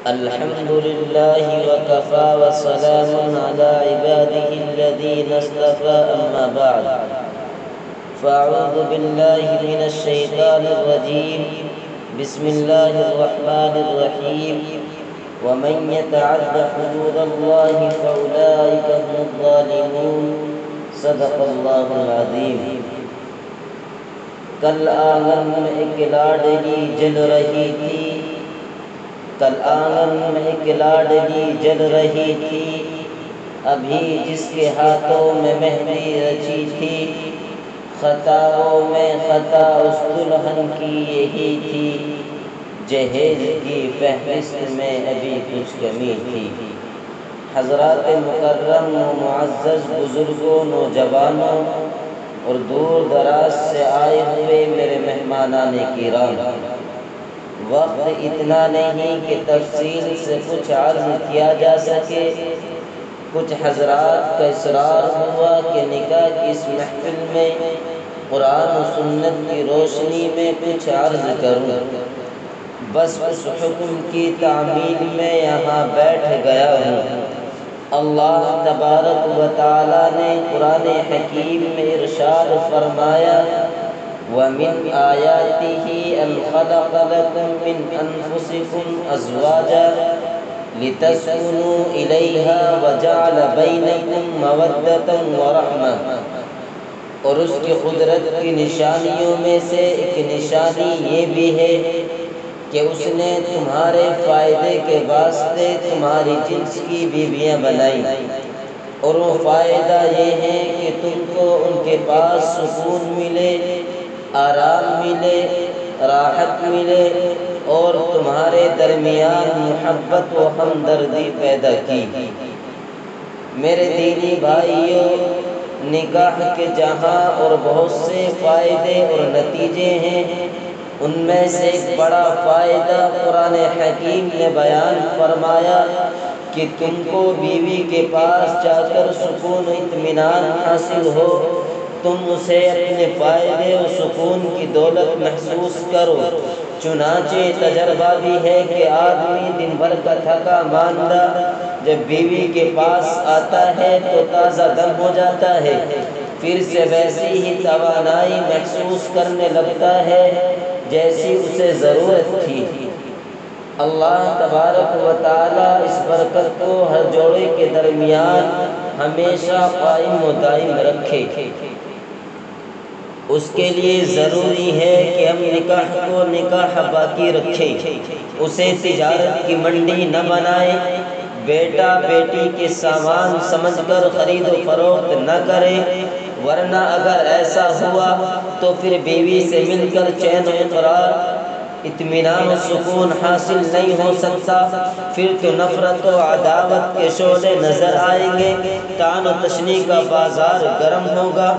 الحمد لله وكفى وسلام على عباده الذين اصطفى أما بعد فأعوذ بالله من الشيطان الرجيم بسم الله الرحمن الرحيم ومن يتعد حدود الله فأولئك هم الظالمون صدق الله العظيم۔ کل آنگن میں ایک لاڈلی جل رہی تھی، کل آنگن میں ایک لاڈلی جل رہی تھی، ابھی جس کے ہاتھوں میں مہندی رچی تھی، خطاؤں میں خطا اس دلہن کی یہی تھی، جہیز کی فہرست میں ابھی کچھ کمی تھی۔ حضرات مکرم و معزز بزرگوں، نوجوانوں اور دور دراز سے آئے ہوئے میرے مہمانان کرام، وقت اتنا نہیں کہ تفصیل سے کچھ عرض کیا جا سکے۔ کچھ حضرات کا اصرار ہوا کہ نکاح کی اس محفل میں قرآن و سنت کی روشنی میں کچھ عرض کروں، بس اس حکم کی تعمیل میں یہاں بیٹھ گیا ہوں۔ اللہ تبارک و تعالی نے قرآن حکیم میں ارشاد فرمایا، وَمِنْ آيَاتِهِ أَنْ خَلَقَ لَكُم مِّنْ أَنفُسِكُمْ أَزْوَاجًا لِتَسْكُنُوا إِلَيْهَا وَجَعَلَ بَيْنَكُم مَّوَدَّةً وَرَحْمَةً۔ اور اس کی قدرت کی نشانیوں میں سے ایک نشانی یہ بھی ہے کہ اس نے تمہارے فائدے کے واسطے تمہاری جنس کی بیویاں بنائیں، اور وہ فائدہ یہ ہے کہ تم کو ان کے پاس سکون ملے، آرام ملے، راحت ملے، اور تمہارے درمیان محبت و ہمدردی پیدا کی۔ میرے دینی بھائیوں، نکاح کے جہاں اور بہت سے فائدے اور نتیجے ہیں، ان میں سے ایک بڑا فائدہ قرآن حکیم نے بیان فرمایا کہ تم کو بیوی کے پاس جا کر سکون و اطمینان حاصل ہو، تم اسے اپنے فائدے و سکون کی دولت محسوس کرو۔ چنانچہ تجربہ بھی ہے کہ آدمی دن بھر کا تھکا ماندہ جب بیوی کے پاس آتا ہے تو تازہ دم ہو جاتا ہے، پھر سے ویسی ہی توانائی محسوس کرنے لگتا ہے جیسی اسے ضرورت تھی۔ اللہ تبارک و تعالی اس برکت کو ہر جوڑے کے درمیان ہمیشہ قائم و دائم رکھے۔ اس کے لیے ضروری ہے کہ ہم نکاح کو نکاح باقی رکھیں، اسے تجارت کی منڈی نہ بنائیں، بیٹا بیٹی کے سامان سمجھ کر خرید و فروخت نہ کریں، ورنہ اگر ایسا ہوا تو پھر بیوی سے مل کر چین و اقرار، اطمینان و سکون حاصل نہیں ہو سکتا، پھر تو نفرت و عداوت کے شعلے نظر آئیں گے، طعن و تشنیع کا بازار گرم ہوگا،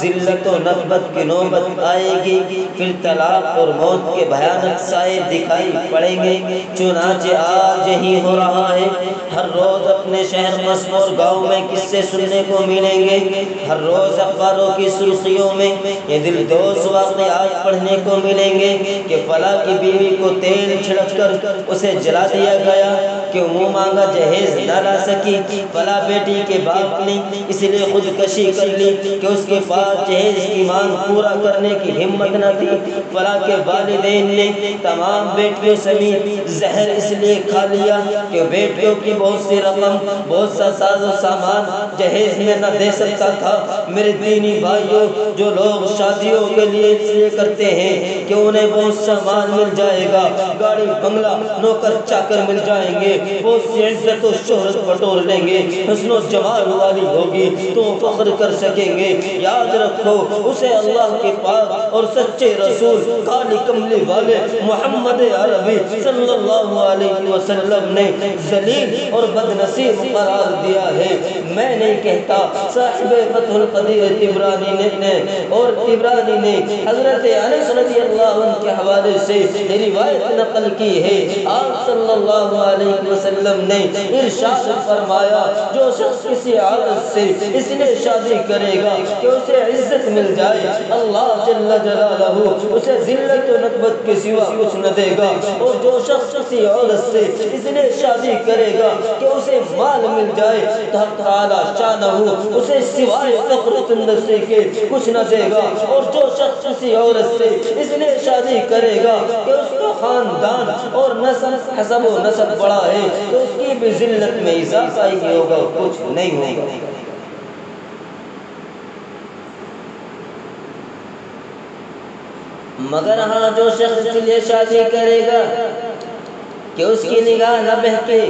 ذلت و نکبت کی نوبت آئے گی، پھر طلاق اور موت کے بھیانک سائے دکھائی پڑیں گے۔ چنانچہ آج یہی ہو رہا ہے، ہر روز اپنے شہر قصبوں اور گاؤں میں قصے سننے کو ملیں گے، ہر روز اخباروں کی سرخیوں میں یہ دل دوز واقعات پڑھنے کو ملیں گے کہ فلاں کی بیوی کو تیل چھڑک کر اسے جلا دیا گیا کہ منہ مانگا جہیز نہ لا سکی، فلاں بیٹی کے باپ نے اس لیے خودکشی کر لی کہ اس کے پاس جہیز کی مانگ پورا کرنے کی ہمت نہ تھی، فلاں کے والدین نے تمام بیٹیوں سمیت زہر اس لیے کھا لیا کہ بیٹیوں کی بہت سی رقم، بہت سا ساز و سامان جہیز میں نہ دے سکتا تھا۔ میرے دینی بھائیوں، جو لوگ شادیوں کے لیے اس لیے کرتے ہیں کہ انہیں بہت سا مال مل جائے گا، گاڑی بنگلہ، نوکر چاکر مل جائیں گے، بہت سی عزت و شہرت بٹور لیں گے، حسن و جمال والی ہوگی تو فخر کر سکیں گے، یاد رکھو اسے اللہ کے پاک اور سچے رسول کالی کملی والے محمد عربی صلی اللہ علیہ وسلم نے ذلیل اور بدنصیب قرار دیا ہے۔ میں نہیں کہتا، صاحب فتح القدیر طبرانی نے اور طبرانی نے حضرت انس رضی اللہ عنہ کے حوالے سے روایت نقل کی ہے۔ آپ صلی اللہ علیہ وسلم نے ارشاد فرمایا جو شخص کسی عورت سے اس لیے شادی کرے گا کہ اسے عزت مل جائے، اللہ جل جلالہ اسے ذلت و نکبت کے سوا کچھ نہ دے گا، اور جو شخص کسی عورت سے اس لیے شادی کرے گا کہ اسے مال مل جائے تو حق تعالی شانہ اسے سوائے فقر و تندرستی کے کچھ نہ دے گا، اور جو شخص کسی عورت سے اس لیے شادی کرے گا کہ اس کا خاندان اور نسب حسب و نسب بڑا ہے تو اس کی بھی ذلت میں اضافہ ہی ہوگا، کچھ نہیں ہوگا۔ مگر ہاں جو شخص کے لیے شادی کرے گا کہ اس کی نگاہ نہ بہکے،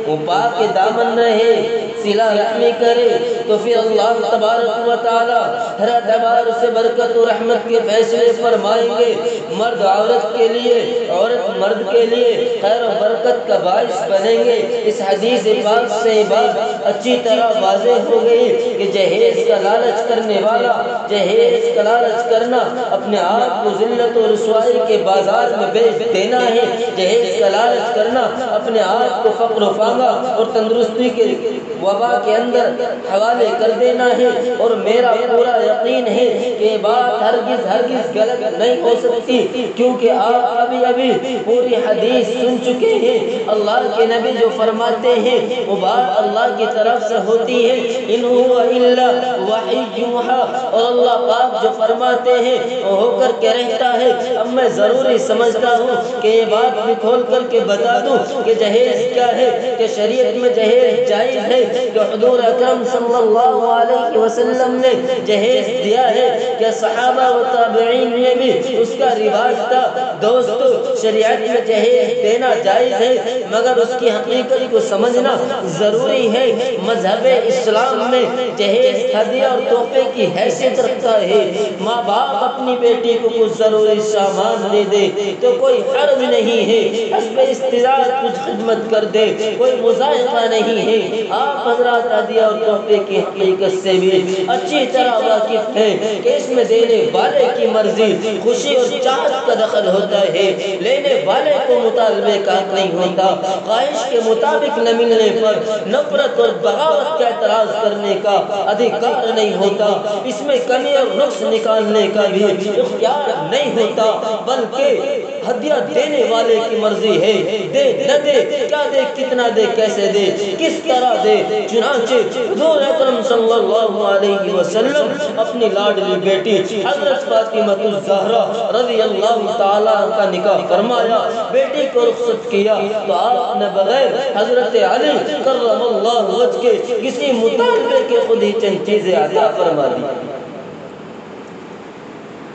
وہ پاک دامن رہے، صلہ رحمی کرے، تو پھر اللہ تبارک و تعالی ہر اعتبار سے برکت و رحمت کے فیصلے فرمائیں گے۔ مرد عورت کے لیے، عورت مرد کے لیے خیر و برکت کا باعث بنیں گے۔ اس حدیث پاک سے بات اچھی طرح واضح ہو گئی کہ جہیز کا لالچ کرنے والا، جہیز کا لالچ کرنا اپنے آپ کو ذلت و رسوائی کے بازار میں بیچ دینا ہے، جہیز کا لالچ کرنا اپنے آپ کو فقر و فاقہ اور تندرستی کے وبا کے اندر حوالے کر دینا ہے۔ اور میرا پورا یقین ہے کہ یہ بات ہرگز غلط نہیں ہو سکتی، کیونکہ آپ ابھی پوری حدیث سن چکے ہیں۔ اللہ کے نبی جو فرماتے ہیں وہ بات اللہ کی طرف سے ہوتی ہے، ان هو الا وحی یوحی، اور اللہ پاک جو فرماتے ہیں وہ ہو کر کے رہتا ہے۔ اب میں ضروری سمجھتا ہوں کہ یہ بات بھی کھول کر کے بتا دوں کہ جہیز کیا ہے، کہ شریعت میں جہیز جائز ہے، کہ حضور اکرم صلی اللہ علیہ وسلم نے جہیز دیا ہے، کہ صحابہ و تابعین نے بھی اس کا رواج تھا۔ دوستو شریعت میں جہیز دینا جائز ہے، مگر اس کی حقیقت کو سمجھنا ضروری ہے۔ مذہب اسلام میں جہیز ہدیہ اور تحفے کی حیثیت رکھتا ہے۔ ماں باپ اپنی بیٹی کو کچھ ضروری سامان دے دے تو کوئی حرج نہیں ہے، حسب استطاعت کچھ خدمت کر دے، کوئی مذائقہ نہیں ہے۔ آپ حضرات ہدیہ اور تحفے کی حقیقت سے بھی اچھی طرح واقف ہیں کہ اس میں دینے والے کی مرضی، خوشی اور چاہت کا دخل ہوتا ہے، لینے والے کو مطالبے کا حق نہیں ہوتا۔ خواہش کے مطابق نہ ملنے پر نفرت اور بغاوت کا اعتراض کرنے کا ادھیکار نہیں ہوتا، اس میں کمی اور نقص نکالنے کا بھی اختیار نہیں ہوتا، بلکہ ہدیہ دینے والے کی مرضی ہے، دے نہ دے، کیا دے، کتنا دے، کیسے دے، کس طرح دے۔ چنانچہ حضور اکرم صلی اللہ علیہ وسلم اپنی لاڈلی بیٹی حضرت فاطمہ الزہرا رضی اللہ تعالیٰ کا نکاح فرمایا، بیٹی کو رخصت کیا تو آپ نے بغیر حضرت علی کرم اللہ وجہ کے کسی مطالبے کے خود ہی چند چیزیں عطا فرما دی۔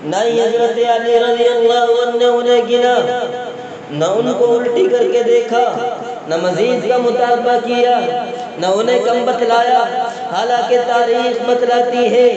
نہ حضرت علی رضی اللہ عنہ نے انہیں گنا، نہ ان کو الٹی کر کے دیکھا، نہ مزید کا مطالبہ کیا، نہ انہیں کم بتلایا۔ حالانکہ تاریخ بتلاتی ہے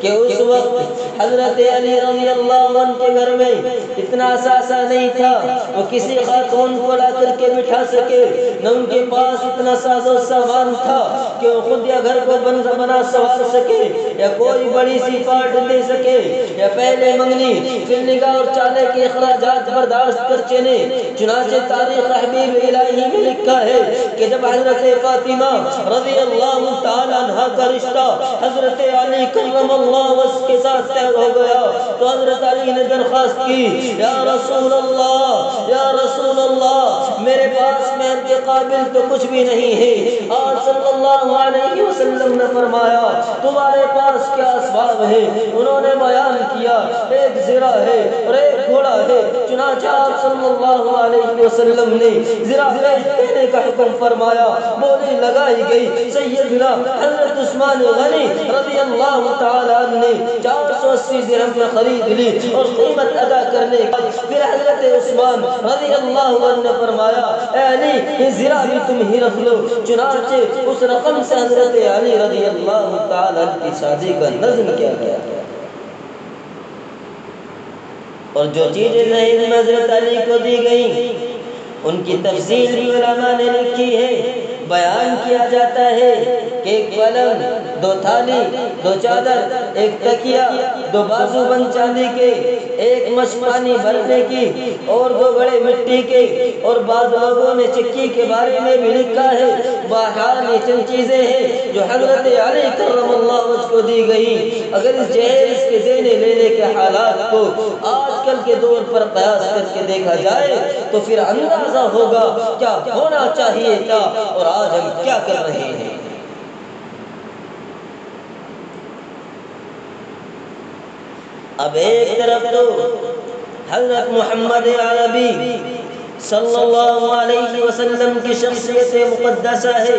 کہ اس وقت حضرت علی رضی اللہ عنہ کے گھر میں اتنا اثاثہ نہیں تھا وہ کسی خاتون کو لا کر کے بٹھا سکے، نہ ان کے پاس اتنا ساز و سامان تھا کہ وہ خود یا گھر کو بنا سوار سکے، یا کوئی بڑی سی پارٹ دے سکے، یا پہلے منگنی پھر نگاہ اور چالے کے اخراجات برداشت کر چلے۔ چنانچہ تاریخ حبیب الہی میں لکھا ہے کہ جب حضرت فاطمہ رضی اللہ تعالیٰ عنہ کا رشتہ حضرت علی کرم اللہ وجہ کے ساتھ طے ہو گیا تو حضرت علی نے درخواست کی، یا رسول اللہ، یا رسول اللہ، میرے پاس مہر کے قابل تو کچھ بھی نہیں ہے۔ آپ صلی اللہ علیہ وسلم نے فرمایا تمہارے پاس کیا اسباب ہے؟ انہوں نے بیان کیا ایک زرہ ہے اور ایک گھوڑا ہے۔ چنانچہ آپ صلی اللہ علیہ وسلم نے زرہ بیچ دینے کا حکم فرمایا، بولی لگائی گئی۔ سیدنا حضرت عثمان غنی رضی اللہ تعالیٰ عنہ نے 480 درہم میں خرید لی اور قیمت ادا کرنے کا پھر حضرت عثمان رضی اللہ عنہ نے فرمایا اے علی یہ زرہ بھی تم ہی رکھ لو۔ چنانچہ اس رقم سے حضرت علی رضی اللہ تعالیٰ عنہ کی شادی کا نظم کیا گیا، اور جو چیزیں دہیج میں حضرت علی کو دی گئیں ان کی تفصیل بھی علماء نے لکھی ہے۔ بیان کیا جاتا ہے کہ ایک پلنگ، 2 تھالی، 2 چادر، 1 تکیہ، 2 بازو بند چاندی کے، 1 مشک پانی بھرنے کی اور 2 بڑے مٹی کے، اور بعض لوگوں نے چکی کے بارے میں بھی لکھا ہے۔ بہرحال یہ چند چیزیں ہیں جو حضرت علی کرم اللہ وجہ کو دی گئی۔ اگر اس جہیز کے دینے لینے کے حالات کو آج کل کے دور پر قیاس کر کے دیکھا جائے تو پھر اندازہ ہوگا کیا ہونا چاہیے تھا اور آج ہم کیا کر رہے ہیں۔ اب ایک طرف تو حضرت محمد عربی صلی اللہ علیہ وسلم کی شخصیت مقدسہ ہے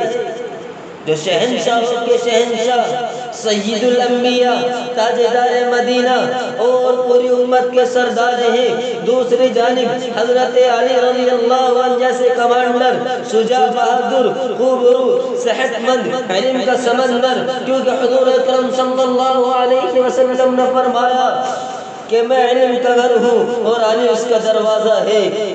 جو شہنشاہوں کے شہنشاہ، سید الانبیاء، تاجدار مدینہ اور پوری امت کے سردار ہیں۔ دوسری جانب حضرت علی رضی اللہ عنہ جیسے کمانڈر، شجاع بہادر، خوبرو، صحت مند، علم کا سمندر، کیونکہ حضور اکرم صلی اللہ علیہ وسلم نے فرمایا کہ میں علم کا گھر ہوں اور علی اس کا دروازہ ہے۔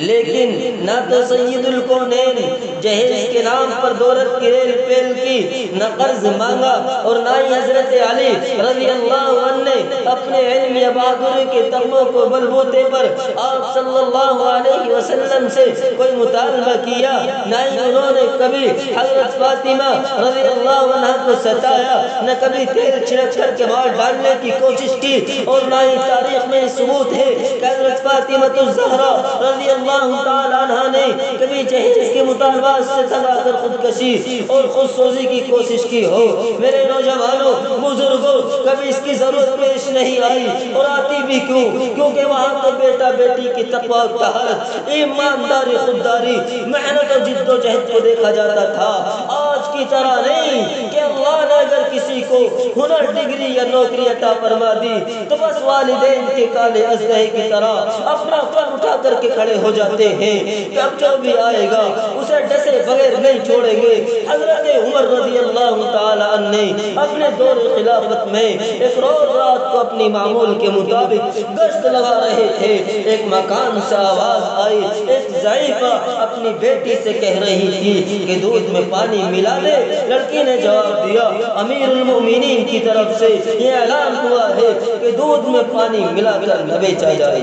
لیکن نہ تو سید الکونین جہیز کے نام پر دولت کی ریل پیل کی، نہ قرض مانگا، اور نہ ہی حضرت علی رضی اللہ عنہ نے اپنے علم یا بہادری کے تمغوں کو بلبوتے پر آپ صلی اللہ علیہ وسلم سے کوئی مطالبہ کیا، نہ ہی انہوں نے کبھی حضرت فاطمہ رضی اللہ عنہ کو ستایا، نہ کبھی تیل چھڑک کر کے مار ڈالنے کی کوشش کی، اور نہ ہی تاریخ میں ثبوت ہے کہ حضرت فاطمہ الزہرا رضی اللہ تعالیٰ عنہ نے کبھی جہیز کے مطالبات سے تنگا کر خودکشی اور خود سوزی کی کوشش کی ہو۔ میرے نوجوانوں، بزرگوں، کبھی اس کی ضرورت پیش نہیں آئی، اور آتی بھی کیوں؟ کیونکہ وہاں تو بیٹا بیٹی کی تقویٰ و طہارت، ایمانداری، خودداری، محنت و جد و جہد کو دیکھا جاتا تھا۔ آج کی طرح نہیں کہ اللہ نے اگر کسی کو ہنر، ڈگری یا نوکری عطا فرما دی تو بس والدین کے کالے ازدہے کی طرح اپنا پر اٹھا کر کے کھڑے ہو جاتے ہیں کہ اب جو بھی آئے گا اسے ڈسے بغیر نہیں چھوڑیں گے۔ حضرت عمر رضی اللہ تعالی عنہ نے اپنے دور خلافت میں ایک روز رات کو اپنی معمول کے مطابق گشت لگا رہے تھے، ایک مکان سے آواز آئی، ایک ضعیفہ اپنی بیٹی سے کہہ رہی تھی کہ دودھ میں پانی ملا دے۔ لڑکی نے جواب دیا، امیر المؤمنین کی طرف سے یہ اعلان ہوا ہے کہ دودھ میں پانی ملا کر نہ بیچا جائے۔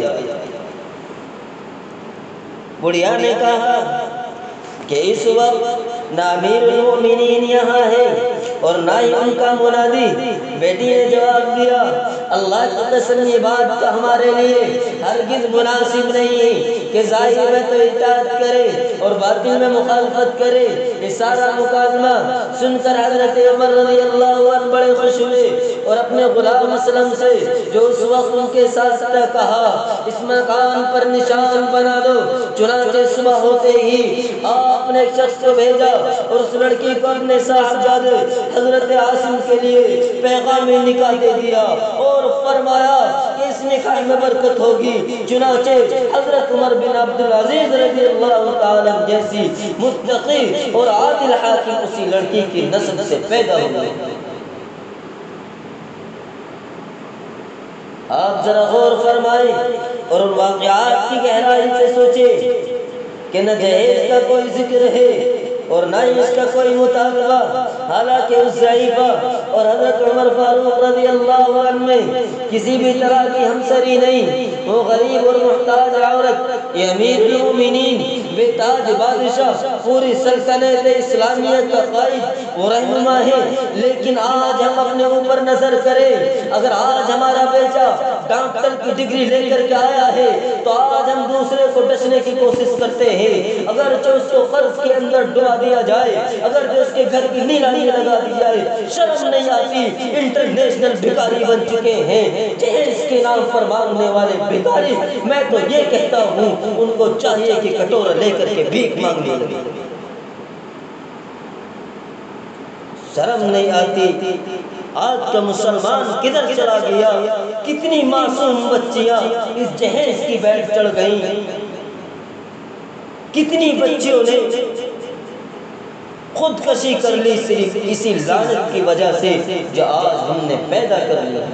بڑھیا نے کہا کہ اس وقت نہ امیر المؤمنین یہاں ہے اور نہ ہی ان کا منادی۔ بیٹی نے جواب دیا، اللہ کی قسم یہ بات تو ہمارے لیے ہرگز مناسب نہیں ہے کہ ظاہر میں تو اطاعت کرے اور باطن میں مخالفت کرے۔ یہ سارا مکالمہ سن کر حضرت عمر رضی اللہ عنہ بڑے خوش ہوئے اور اپنے غلام اسلم سے جو اس وقت ان کے ساتھ تھا کہا، اس مکان پر نشان بنا دو۔ چنانچہ صبح ہوتے ہی آپ نے ایک شخص کو بھیجا اور اس لڑکی کو اپنے صاحبزادے حضرت عاصم کے لیے پیغام نکاح دے دیا اور فرمایا کہ اس نکاح میں برکت ہوگی۔ چنانچہ حضرت عمر بن عبدالعزیز رضی اللہ تعالیٰ جیسی متقی اور عادل حاکم اسی لڑکی کی نسل سے پیدا ہوئے۔ آپ ذرا غور فرمائیں اور ان واقعات کی گہرائی سے سوچیں کہ نہ جہیز کا کوئی ذکر ہے اور نہ ہی اس کا کوئی مطالبہ، حالانکہ اس ضعیفہ اور حضرت عمر فاروق رضی اللہ عنہ میں کسی بھی طرح کی ہمسری نہیں۔ وہ غریب اور محتاج عورت، یہ امیر المؤمنین، بے تاج بادشاہ، پوری سلطنت اسلامیہ کا قائد و رہنما ہے۔ لیکن آج ہم اپنے اوپر نظر کریں، اگر آج ہمارا بیٹا ڈاکٹر کی ڈگری لے کر کے آیا ہے تو آج ہم دوسرے کو ڈسنے کی کوشش کرتے ہیں، اگر جو اس کو قرض کے اندر ڈبا دیا جائے، اگر جو اس کے گھر کی نیلامی لگا دی جائے، شرم نہیں آتی؟ انٹرنیشنل بھکاری بن چکے ہیں، جہیز کے نام پر مانگنے والے بھکاری۔ میں تو یہ کہتا ہوں ان کو چاہیے کہ کٹورا لے کر کے بھیک مانگنے لگے۔ شرم نہیں آتی؟ آج کا مسلمان کدھر چلا گیا؟ کتنی معصوم بچیاں اس جہیز کی بیٹھ چڑھ گئیں، کتنی بچیوں نے خودکشی کر لی صرف اسی لعنت کی وجہ سے جو آج ہم نے پیدا کر لیا۔